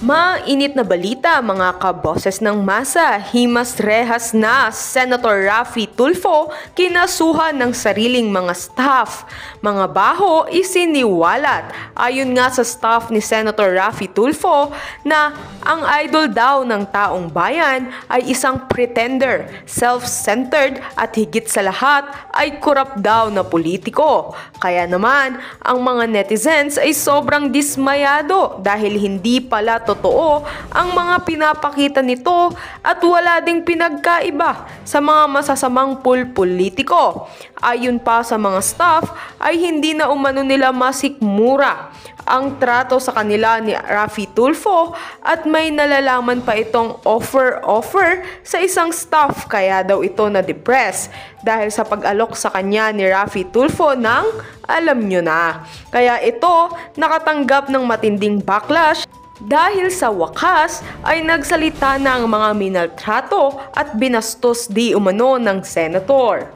Mainit na balita mga kaboses ng masa, himas rehas na Senator Raffy Tulfo kinasuhan ng sariling mga staff. Mga baho isiniwalat. Ayon nga sa staff ni Senator Raffy Tulfo na ang idol daw ng taong bayan ay isang pretender, self-centered at higit sa lahat ay korap daw na politiko. Kaya naman ang mga netizens ay sobrang dismayado dahil hindi pala totoo ang mga pinapakita nito at wala ding pinagkaiba sa mga masasamang politiko. Ayon pa sa mga staff ay hindi na umano nila masikmura ang trato sa kanila ni Raffy Tulfo at may nalalaman pa itong offer sa isang staff kaya daw ito na-depress dahil sa pag-alok sa kanya ni Raffy Tulfo ng alam nyo na. Kaya ito nakatanggap ng matinding backlash dahil sa wakas ay nagsalita na ang mga minaltrato at binastos di umano ng senator.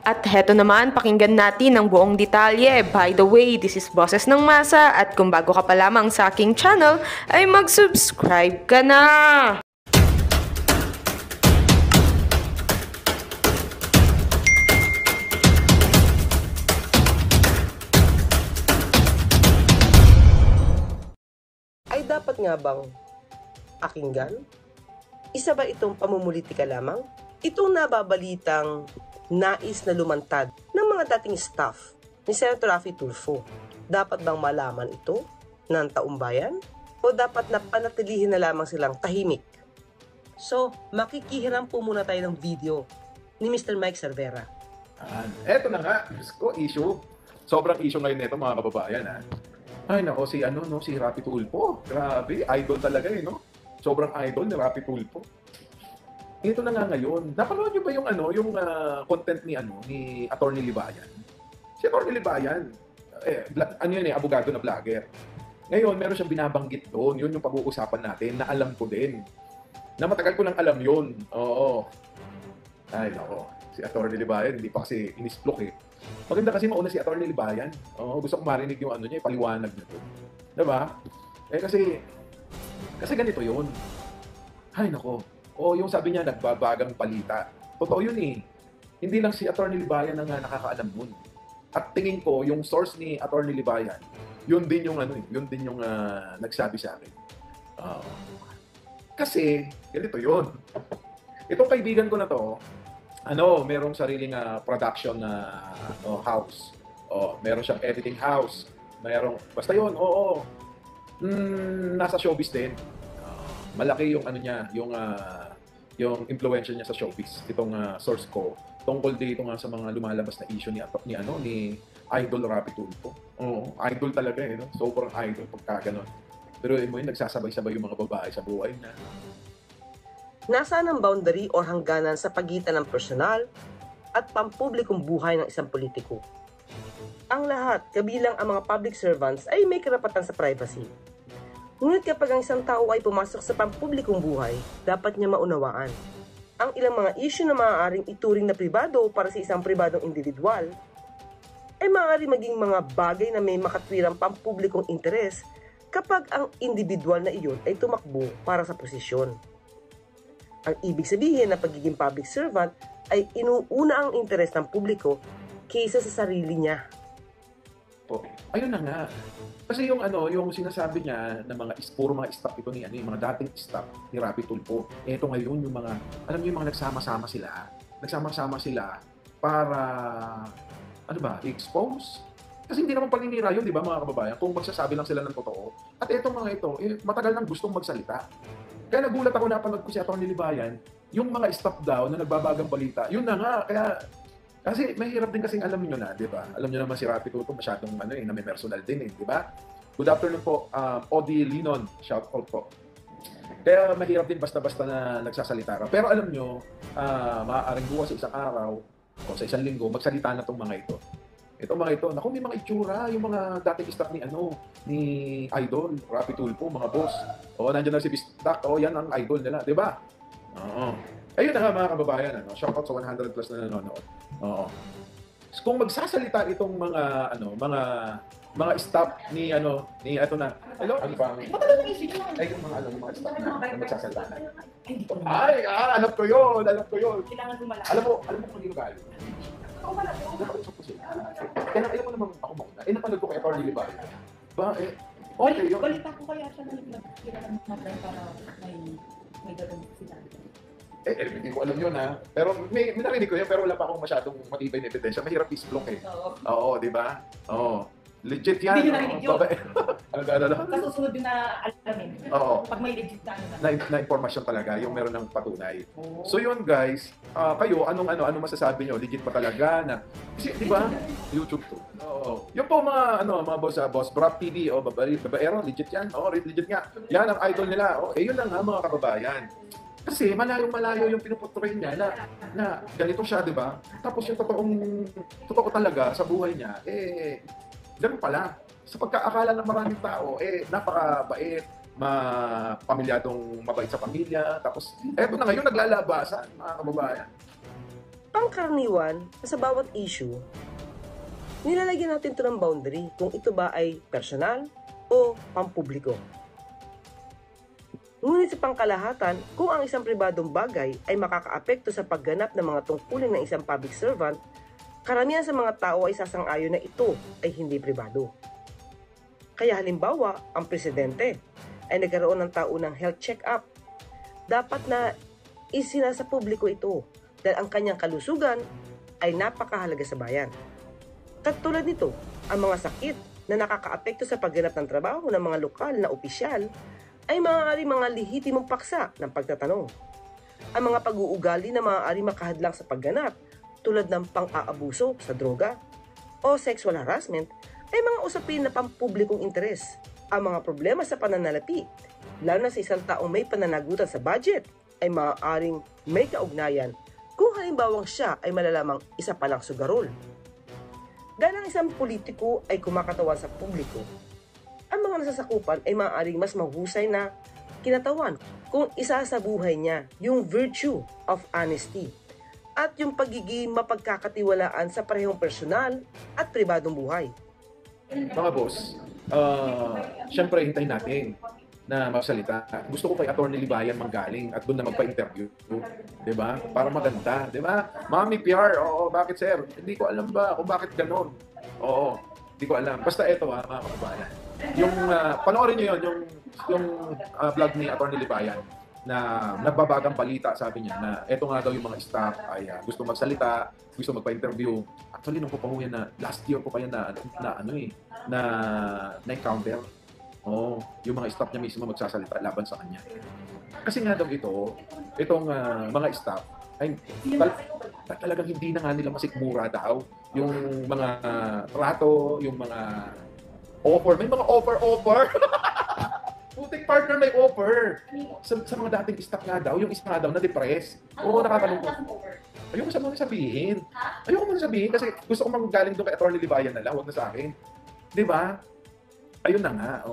At heto naman, pakinggan natin ang buong detalye. By the way, this is Boses ng Masa at kung bago ka pa lamang sa aking channel ay mag-subscribe ka na! Ay dapat nga bang pakinggan? Isa ba itong pamumulitika lamang? Itong nababalitang nais na lumantad ng mga dating staff ni Senator Raffy Tulfo. Dapat bang malaman ito ng taong bayan? O dapat na panatilihin na lamang silang tahimik? So, makikihiram po muna tayo ng video ni Mr. Mike Cervera. Eto na nga, issue. Sobrang issue ngayon nito mga kababayan. Ay nako, si Raffy Tulfo. Grabe, idol talaga no? Sobrang idol ni Raffy Tulfo. Ito na nga ngayon. Napanood niyo ba yung content ni Atty. Libayan? Si Atty. Libayan, abogado na vlogger. Ngayon, meron siyang binabanggit doon. Yun yung pag-uusapan natin na alam ko din. Na matagal ko nang alam yun. Oo. Ay nako, si Atty. Libayan, hindi pa kasi inisplok eh. Maganda kasi mauna si Atty. Libayan. Oo, gusto ko marinig yung niya, paliwanag na to. Diba? Kasi ganito yun. Ay nako. O yung sabi niya, nagbabagang balita. Totoo yun eh. Hindi lang si Atty. Libayan ang nakakaalam nun. At tingin ko, yung source ni Atty. Libayan, yun din yung nagsabi sa akin. Kasi, ganito yun. Itong kaibigan ko na to, merong sariling production na house. Meron siyang editing house. Basta yun, nasa showbiz din. Malaki yung yung influential niya sa showbiz. Itong source ko tungkol dito nga sa mga lumalabas na issue ni Idol Raffy Tulfo. Idol talaga no? Sobrang idol pagka ganon. Pero nagsasabay-sabay yung mga babae sa buhay na. Nasaan ang boundary o hangganan sa pagitan ng personal at pampublikong buhay ng isang politiko? Ang lahat, kabilang ang mga public servants, ay may karapatan sa privacy. Ngunit kapag ang isang tao ay pumasok sa pampublikong buhay, dapat niya maunawaan ang ilang mga issue na maaaring ituring na pribado para sa isang pribadong individual ay maaaring maging mga bagay na may makatwirang pampublikong interes kapag ang individual na iyon ay tumakbo para sa posisyon. Ang ibig sabihin na pagiging public servant ay inuuna ang interes ng publiko kaysa sa sarili niya. Ayun na nga. Kasi yung sinasabi niya na puro mga staff ito ni yung mga dating staff ni Raffy Tulfo. Ito ngayon yung mga, alam niyo yung mga nagsama-sama sila para i-expose. Kasi hindi naman paninira yun, di ba mga kababayan? Kung magsasabi lang sila ng totoo. At itong mga ito, matagal nang gustong magsalita. Kaya nagulat ako napanood ko si Atty. Libayan, yung mga staff daw na nagbabagang balita, yun na nga. Kasi mahirap din kasing alam niyo na, di ba? Alam niyo naman si Raffy Tulfo masyadong na may personal din di ba? Good afternoon po, Odi Linon, shout out po. Kaya mahirap din basta-basta na nagsasalita ka. Pero alam niyo, maaaring bukas sa isang araw o sa isang linggo, magsalita na tong mga ito. Itong mga ito, naku, may mga itsura, yung mga dating staff ni Idol, Raffy Tulfo, mga boss. Nandiyan na si Bistak, yan ang idol nila, di ba? Ayun na nga mga kababayan, shoutout sa 100 plus na nanonood. Kung magsasalita itong mga mga staff ni ato na. Hello, ano pa? Matagal na issue yun. Ay, yung mga staff na magsasalita na. Ay, hindi ko naman. Ay, alam ko yun. Kailangan ko malaman. Alam mo kung hindi ko galing. Ako pala. Nakausap ko sila. Kaya ayaw mo naman ako mauna. Napanood ko kay Atty. Libayan. Okay yun. Balita ko kaya siya na nagkailangan mag-apply para may gagawin sila. Hindi ko alam yun ha. Pero may narinig ko yun, pero wala pa akong masyadong matibay na ebidensya. Mahirap isplok eh. Oo. Oo, di ba? Oo. Legit yan. Hindi nyo narinig yun. Ano? Kasusunod din na alamin. Oo. Pag may legit na Na informasyon talaga, yung meron ng patunay. Oo. So yun guys, kayo, anong masasabi nyo? Legit pa talaga na? Kasi di ba? YouTube to. Oo. Yung po mga boss Brap TV o Babaero, legit yan. Oo, legit nga. Yan ang idol nila. Yun lang ha mga kababayan. Kasi malayo yung pinuportray niya na ganito siya, di ba? Tapos yung totoo talaga sa buhay niya, ganun pala. Sa pagkaakala ng maraming tao, napakabait, pamilyadong mabait sa pamilya. Tapos, eto na ngayon, naglalabasan, mga kababayan. Pangkaraniwan, sa bawat issue, nilalagyan natin ito ng boundary kung ito ba ay personal o pampubliko. Ngunit sa pangkalahatan, kung ang isang pribadong bagay ay makakaapekto sa pagganap ng mga tungkulin ng isang public servant, karamihan sa mga tao ay sasang-ayon na ito ay hindi pribado. Kaya halimbawa, ang presidente ay nagkaroon ng taunang health check-up. Dapat na isinasa publiko ito dahil ang kanyang kalusugan ay napakahalaga sa bayan. Katulad nito, ang mga sakit na nakakaapekto sa pagganap ng trabaho ng mga lokal na opisyal ay maaaring mga lehitimong paksa ng pagtatanong. Ang mga pag-uugali na maaaring makahadlang sa pagganap tulad ng pang-aabuso sa droga o sexual harassment ay mga usapin na pampublikong interes. Ang mga problema sa pananalapi, lalo na sa isang taong may pananagutan sa budget, ay maaaring may kaugnayan kung halimbawang siya ay malalamang isa palang sugarol. Dahil ang isang politiko ay kumakatawan sa publiko, ang mga nasasakupan ay maaaring mas mahusay na kinatawan kung isa sa buhay niya yung virtue of honesty at yung pagiging mapagkakatiwalaan sa parehong personal at pribadong buhay. Mga boss, syempre hintayin natin na magsalita. Gusto ko kay Atty. Libayan manggaling at doon na magpa-interview. Diba? Para maganda. Diba? Mami PR, bakit sir? Hindi ko alam ba kung bakit ganon. Hindi ko alam. Basta ito mga kababayan. Yung, panoorin nyo yun, yung vlog ni Atty. Libayan na nagbabagang balita, sabi niya, na eto nga daw yung mga staff ay gusto magsalita, gusto magpa-interview. Actually, nung ko pa yan na, last year ko pa yan na encounter. Yung mga staff niya mismo magsasalita laban sa kanya. Kasi nga daw itong mga staff ay talagang hindi na nga nila masikmura daw. Yung mga trato, yung mga offer. May mga offer. Puting partner may offer. Sa mga dating staff nga daw, yung isa nga daw na-depress. Nakakalungkot. Ayoko sa mga sabihin. Ayoko muna sabihin kasi gusto ko manggaling doon kay Atty. Libayan na lang, huwag na sa akin. Di ba? Ayun na nga,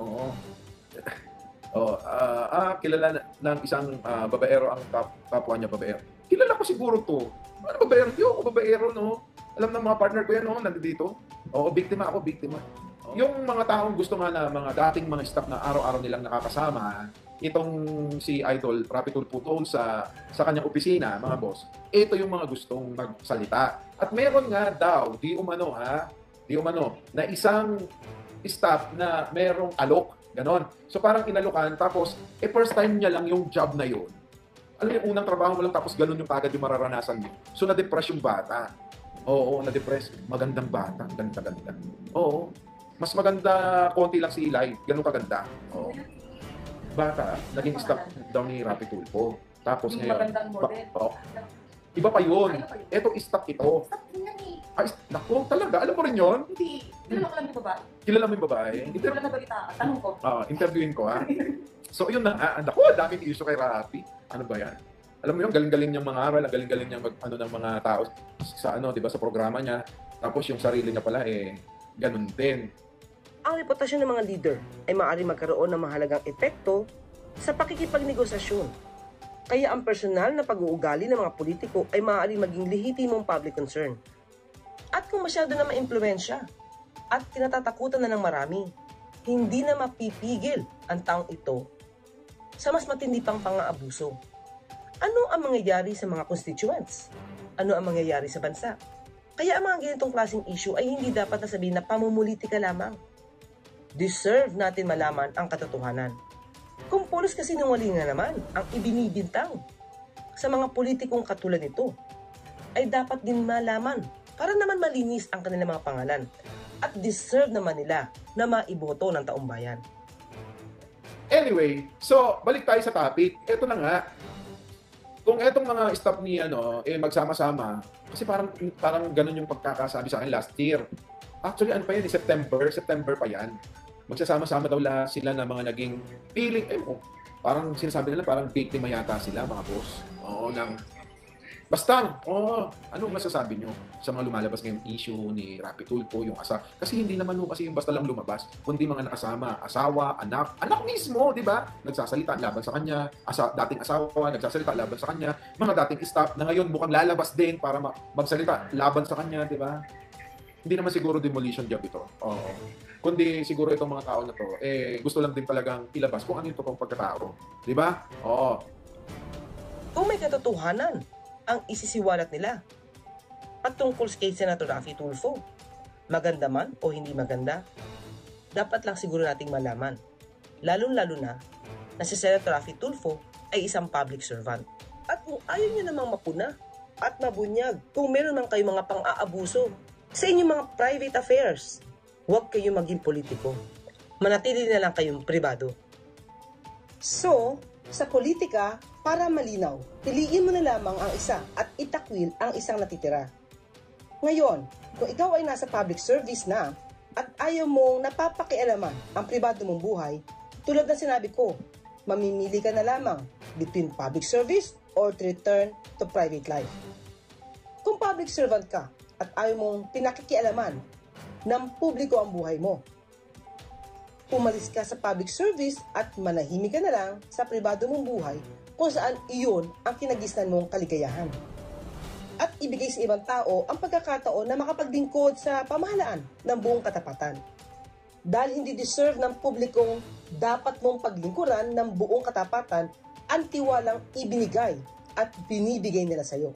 kilala ng isang babaero ang kapwa niya babaero. Kilala ko siguro to. Ano babaero? Hindi ako babaero, no? Alam ng mga partner ko yan, no? Nandito. Biktima ako. Yung mga taong gusto nga na mga dating mga staff na araw-araw nilang nakakasama, itong si Idol Rapi Tulfo sa kanyang opisina, mga boss, ito yung mga gustong magsalita. At meron nga daw, di umano, na isang staff na merong alok, ganon. So parang inalokan, tapos first time niya lang yung job na yun. Alam yung unang trabaho mo lang, tapos ganon yung kagad yung mararanasan mo. So na-depress yung bata. Na-depress. Magandang bata. Ganda. Mas maganda, konti lang si Eli. Ganun kaganda. Bata, naging staff daw ni Rapi Tulfo. Tapos Yung ngayon, magandang model. iba pa yun. Ito, staff ito. Ay, naku, talaga. Alam mo rin yun? Hindi. Kilala ko lang yung babae. Kilala mo yung babae? Hindi ko lang nabalita. Tanong ko. Interviewin ko, So, yun na. Naku, daming issue kay Rapi. Ano ba yan? Alam mo yun, galing-galing niyang mangaral, galing-galing niyang ng mga tao sa di ba, sa programa niya. Tapos yung sarili niya pala, ganun din. Ang reputasyon ng mga leader ay maaaring magkaroon ng mahalagang epekto sa pakikipagnegosasyon. Kaya ang personal na pag-uugali ng mga politiko ay maaaring maging lehitimong public concern. At kung masyado na maimpluwensya, At kinatatakutan na ng marami, hindi na mapipigil ang taong ito sa mas matindi pang pang-aabuso. Ano ang mangyayari sa mga constituents? Ano ang mangyayari sa bansa? Kaya ang mga ganitong klaseng issue ay hindi dapat nasabihin na pamumulitika lamang. Deserve natin malaman ang katotohanan. Kung pulos kasinungaling na naman ang ibinibintang sa mga politikong katulad nito, ay dapat din malaman para naman malinis ang kanilang mga pangalan at deserve naman nila na maiboto ng taong bayan. Anyway, so balik tayo sa topic. Ito na nga. Kung etong mga staff ni magsama-sama, kasi parang ganun yung pagkakasabi sa akin last year. Actually, ano pa yan? September pa yan. Magsasama-sama daw lahat sila na mga naging feeling, parang sinasabi nila parang biktima yata sila, mga boss. Basta, ano masasabi nyo sa mga lumalabas ngayong issue ni Rapi Tulfo, yung kasi hindi naman kasi yung basta lang lumabas, kundi mga nakasama, asawa, anak mismo, di ba? Nagsasalita laban sa kanya, dating asawa, nagsasalita laban sa kanya, mga dating staff na ngayon mukhang lalabas din para magsalita laban sa kanya, di ba? Hindi naman siguro demolition job ito. Kundi siguro itong mga tao na to, gusto lang din talagang ilabas kung ano yung totoong pagkatao. Di ba? Oo. Kung may katotohanan ang isisiwalat nila at tungkol kay Senator Rafi Tulfo, maganda man o hindi maganda, dapat lang siguro nating malaman, lalo-lalo na si Senator Rafi Tulfo ay isang public servant. At kung ayaw niyo namang mapuna at mabunyag, kung meron man kayong mga pang-aabuso sa inyong mga private affairs, huwag kayong maging politiko. Manatili na lang kayong pribado. So, sa politika, para malinaw, piliin mo na lamang ang isa at itakwil ang isang natitira. Ngayon, kung ikaw ay nasa public service na at ayaw mong napapakialaman ang pribado mong buhay, tulad na sinabi ko, mamimili ka na lamang between public service or to return to private life. Kung public servant ka at ayaw mong pinakikialaman ng publiko ang buhay mo, umalis ka sa public service at manahimik ka na lang sa pribado mong buhay kung saan iyon ang kinagisnan mong kaligayahan. At ibigay sa ibang tao ang pagkakataon na makapaglingkod sa pamahalaan ng buong katapatan. Dahil hindi deserve ng publikong dapat mong paglingkuran ng buong katapatan ang tiwalang ibinigay at binibigay nila sa iyo.